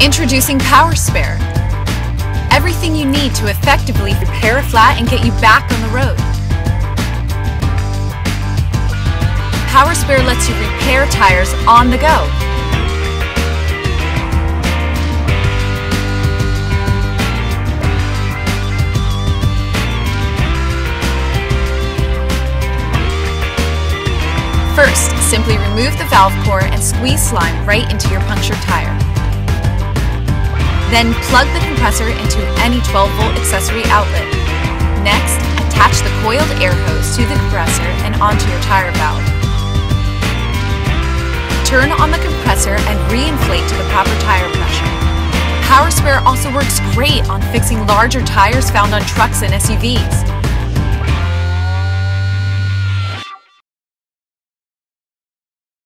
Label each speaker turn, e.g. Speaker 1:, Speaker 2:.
Speaker 1: Introducing Power Spair. Everything you need to effectively repair a flat and get you back on the road. Power Spair lets you repair tires on the go. First, simply remove the valve core and squeeze slime right into your punctured tire. Then plug the compressor into any 12-volt accessory outlet. Next, attach the coiled air hose to the compressor and onto your tire valve. Turn on the compressor and re-inflate to the proper tire pressure. Power Spair also works great on fixing larger tires found on trucks and SUVs.